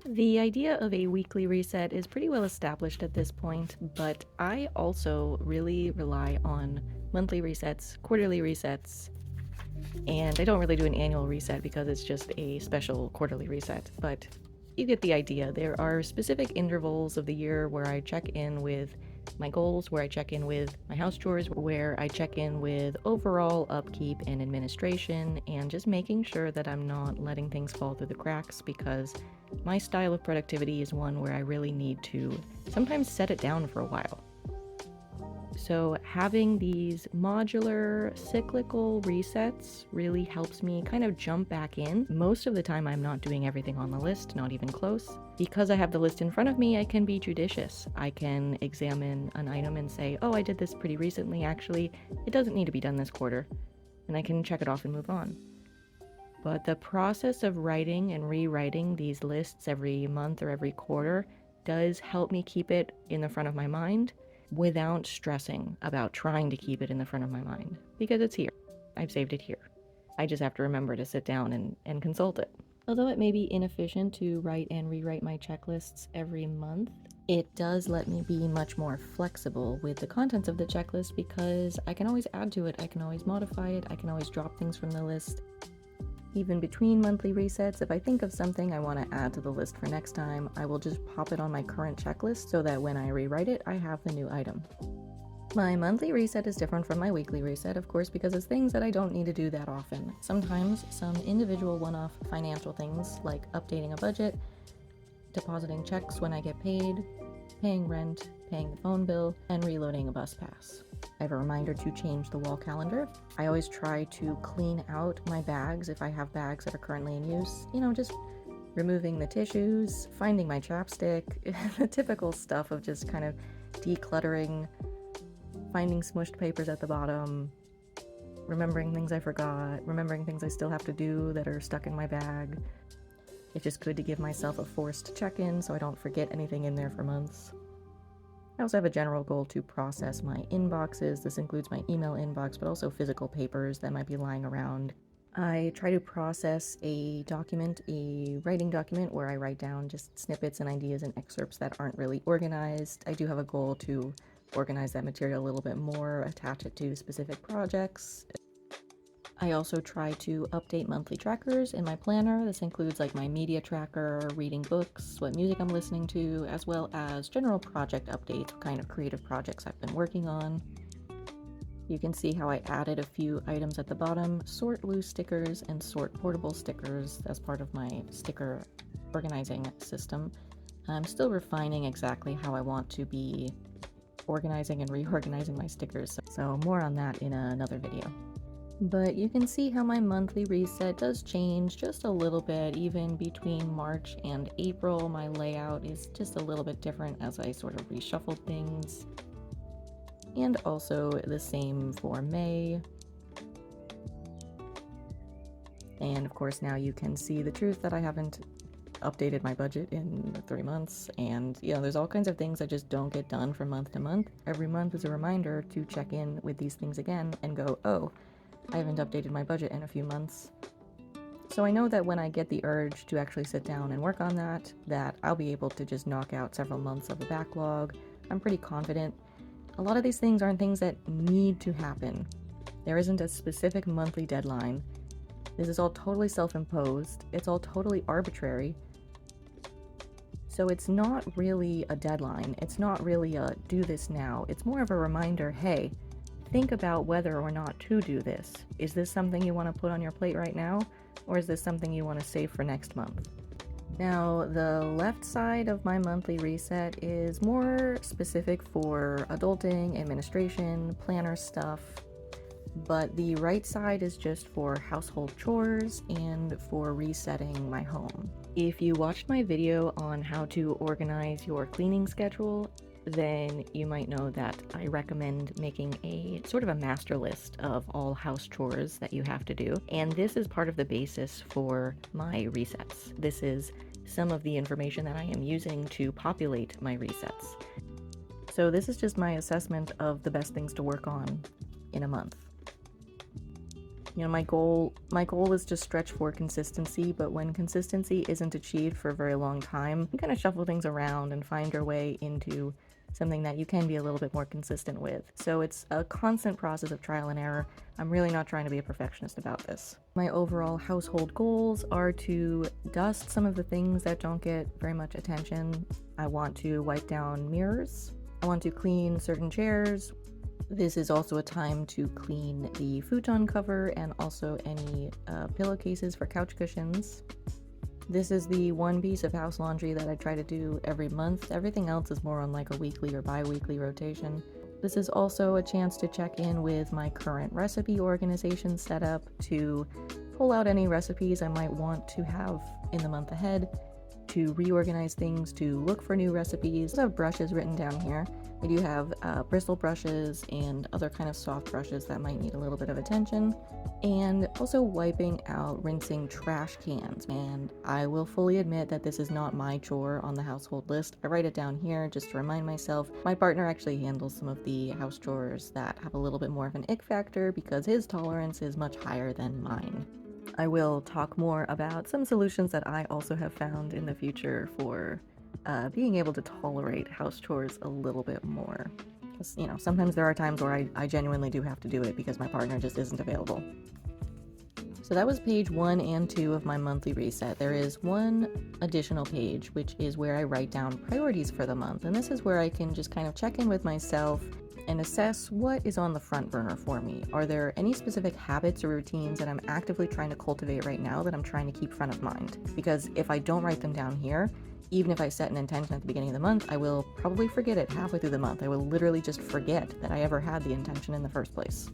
The idea of a weekly reset is pretty well established at this point, but I also really rely on monthly resets, quarterly resets, and I don't really do an annual reset because it's just a special quarterly reset, but you get the idea. There are specific intervals of the year where I check in with my goals, where I check in with my house chores, where I check in with overall upkeep and administration, and just making sure that I'm not letting things fall through the cracks, because my style of productivity is one where I really need to sometimes set it down for a while. So having these modular cyclical resets really helps me kind of jump back in. Most of the time I'm not doing everything on the list, not even close. Because I have the list in front of me, I can be judicious. I can examine an item and say, oh, I did this pretty recently, actually, it doesn't need to be done this quarter. And I can check it off and move on. But the process of writing and rewriting these lists every month or every quarter does help me keep it in the front of my mind without stressing about trying to keep it in the front of my mind, because it's here. I've saved it here. I just have to remember to sit down and consult it. Although it may be inefficient to write and rewrite my checklists every month, it does let me be much more flexible with the contents of the checklist, because I can always add to it, I can always modify it, I can always drop things from the list. Even between monthly resets, if I think of something I want to add to the list for next time, I will just pop it on my current checklist so that when I rewrite it, I have the new item. My monthly reset is different from my weekly reset, of course, because it's things that I don't need to do that often. Sometimes some individual one-off financial things like updating a budget, depositing checks when I get paid, paying rent, paying the phone bill, and reloading a bus pass. I have a reminder to change the wall calendar. I always try to clean out my bags if I have bags that are currently in use. You know, just removing the tissues, finding my chapstick, the typical stuff of just kind of decluttering, finding smushed papers at the bottom, remembering things I forgot, remembering things I still have to do that are stuck in my bag. It's just good to give myself a forced check-in so I don't forget anything in there for months. I also have a general goal to process my inboxes. This includes my email inbox, but also physical papers that might be lying around. I try to process a document, a writing document, where I write down just snippets and ideas and excerpts that aren't really organized. I do have a goal to organize that material a little bit more, attach it to specific projects. I also try to update monthly trackers in my planner. This includes like my media tracker, reading books, what music I'm listening to, as well as general project updates, what kind of creative projects I've been working on. You can see how I added a few items at the bottom: sort loose stickers and sort portable stickers as part of my sticker organizing system. I'm still refining exactly how I want to be organizing and reorganizing my stickers, so more on that in another video. But you can see how my monthly reset does change just a little bit. Even between March and April, my layout is just a little bit different as I sort of reshuffle things. And also the same for May. And of course now you can see the truth that I haven't updated my budget in 3 months, and you know, there's all kinds of things that just don't get done from month to month. Every month is a reminder to check in with these things again and go, oh, I haven't updated my budget in a few months. So I know that when I get the urge to actually sit down and work on that I'll be able to just knock out several months of a backlog. I'm pretty confident. A lot of these things aren't things that need to happen. There isn't a specific monthly deadline. This is all totally self-imposed. It's all totally arbitrary. So it's not really a deadline. It's not really a do this now. It's more of a reminder, hey, think about whether or not to do this. Is this something you want to put on your plate right now, or is this something you want to save for next month? Now, the left side of my monthly reset is more specific for adulting, administration, planner stuff, but the right side is just for household chores and for resetting my home. If you watched my video on how to organize your cleaning schedule, then you might know that I recommend making a sort of a master list of all house chores that you have to do. And this is part of the basis for my resets. This is some of the information that I am using to populate my resets. So this is just my assessment of the best things to work on in a month. You know, my goal is to stretch for consistency, but when consistency isn't achieved for a very long time, you kind of shuffle things around and find your way into something that you can be a little bit more consistent with. So it's a constant process of trial and error. I'm really not trying to be a perfectionist about this. My overall household goals are to dust some of the things that don't get very much attention. I want to wipe down mirrors. I want to clean certain chairs. This is also a time to clean the futon cover and also any pillowcases for couch cushions. This is the one piece of house laundry that I try to do every month. Everything else is more on like a weekly or bi-weekly rotation. This is also a chance to check in with my current recipe organization setup, to pull out any recipes I might want to have in the month ahead, to reorganize things, to look for new recipes. I have brushes written down here. I do have bristle brushes and other kind of soft brushes that might need a little bit of attention, and also wiping out, rinsing trash cans. And I will fully admit that this is not my chore on the household list. I write it down here just to remind myself. My partner actually handles some of the house chores that have a little bit more of an ick factor because his tolerance is much higher than mine. I will talk more about some solutions that I also have found in the future for being able to tolerate house chores a little bit more. Because, you know, sometimes there are times where I genuinely do have to do it because my partner just isn't available. So that was page 1 and 2 of my monthly reset. There is one additional page, which is where I write down priorities for the month. And this is where I can just kind of check in with myself and assess what is on the front burner for me. Are there any specific habits or routines that I'm actively trying to cultivate right now that I'm trying to keep front of mind? Because if I don't write them down here, even if I set an intention at the beginning of the month, I will probably forget it halfway through the month. I will literally just forget that I ever had the intention in the first place.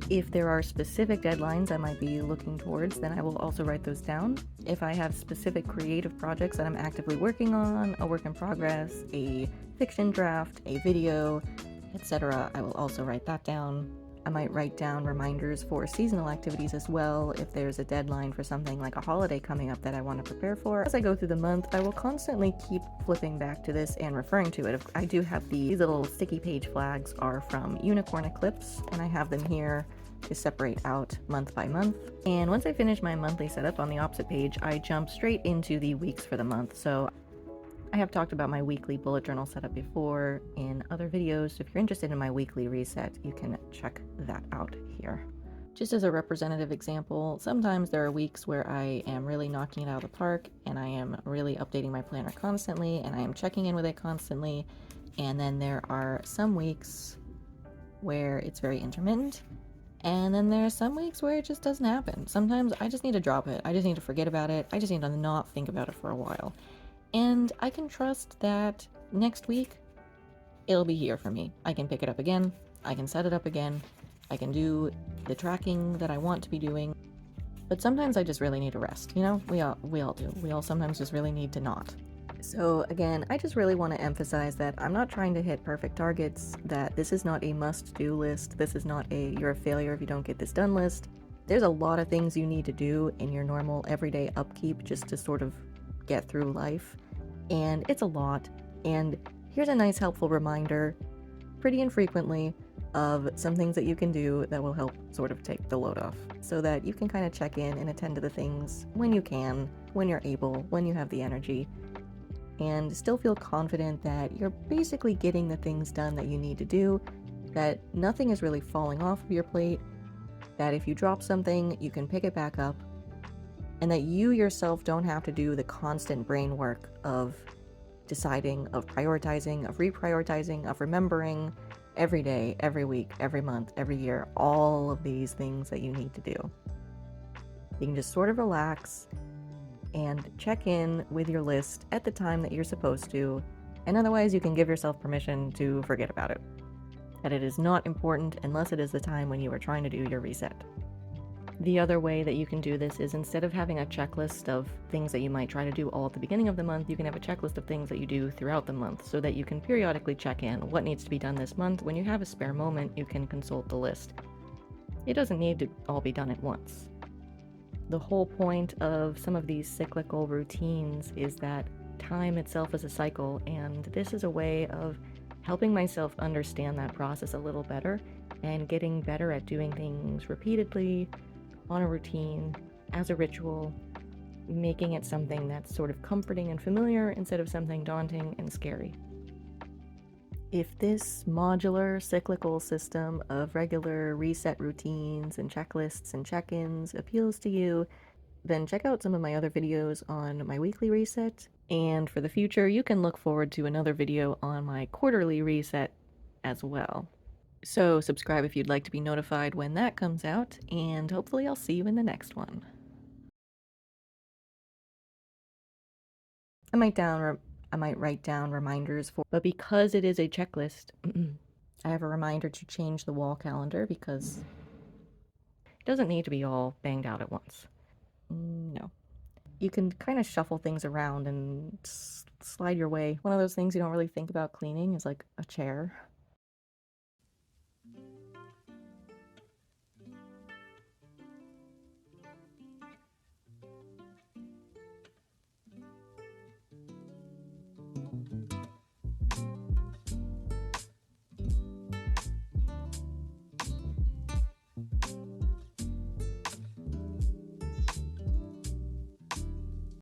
If there are specific deadlines I might be looking towards, then I will also write those down. If I have specific creative projects that I'm actively working on, a work in progress, a fiction draft, a video, etc., I will also write that down. I might write down reminders for seasonal activities as well if there's a deadline for something like a holiday coming up that I want to prepare for. As I go through the month, I will constantly keep flipping back to this and referring to it. I do have these little sticky page flags are from Unicorn Eclipse, and I have them here to separate out month by month. And once I finish my monthly setup on the opposite page, I jump straight into the weeks for the month. So I have talked about my weekly bullet journal setup before in other videos, so if you're interested in my weekly reset, you can check that out here. Just as a representative example, sometimes there are weeks where I am really knocking it out of the park and I am really updating my planner constantly and I am checking in with it constantly, and then there are some weeks where it's very intermittent, and then there are some weeks where it just doesn't happen. Sometimes I just need to drop it. I just need to forget about it. I just need to not think about it for a while. And I can trust that next week, it'll be here for me. I can pick it up again, I can set it up again, I can do the tracking that I want to be doing. But sometimes I just really need to rest, you know? We all do. We all sometimes just really need to not. So again, I just really want to emphasize that I'm not trying to hit perfect targets, that this is not a must-do list, this is not a you're a failure if you don't get this done list. There's a lot of things you need to do in your normal everyday upkeep just to sort of get through life, and it's a lot. And here's a nice helpful reminder pretty infrequently of some things that you can do that will help sort of take the load off, so that you can kind of check in and attend to the things when you can, when you're able, when you have the energy, and still feel confident that you're basically getting the things done that you need to do, that nothing is really falling off of your plate, that if you drop something you can pick it back up, and that you yourself don't have to do the constant brain work of deciding, of prioritizing, of reprioritizing, of remembering every day, every week, every month, every year, all of these things that you need to do. You can just sort of relax and check in with your list at the time that you're supposed to, and otherwise you can give yourself permission to forget about it. That it is not important unless it is the time when you are trying to do your reset. The other way that you can do this is, instead of having a checklist of things that you might try to do all at the beginning of the month, you can have a checklist of things that you do throughout the month, so that you can periodically check in what needs to be done this month. When you have a spare moment, you can consult the list. It doesn't need to all be done at once. The whole point of some of these cyclical routines is that time itself is a cycle, and this is a way of helping myself understand that process a little better and getting better at doing things repeatedly, on a routine, as a ritual, making it something that's sort of comforting and familiar instead of something daunting and scary. If this modular cyclical system of regular reset routines and checklists and check-ins appeals to you, then check out some of my other videos on my weekly reset, and for the future you can look forward to another video on my quarterly reset as well. So subscribe if you'd like to be notified when that comes out, and hopefully I'll see you in the next one. I might write down reminders for, but because it is a checklist, I have a reminder to change the wall calendar because it doesn't need to be all banged out at once. No. You can kind of shuffle things around and slide your way. One of those things you don't really think about cleaning is like a chair.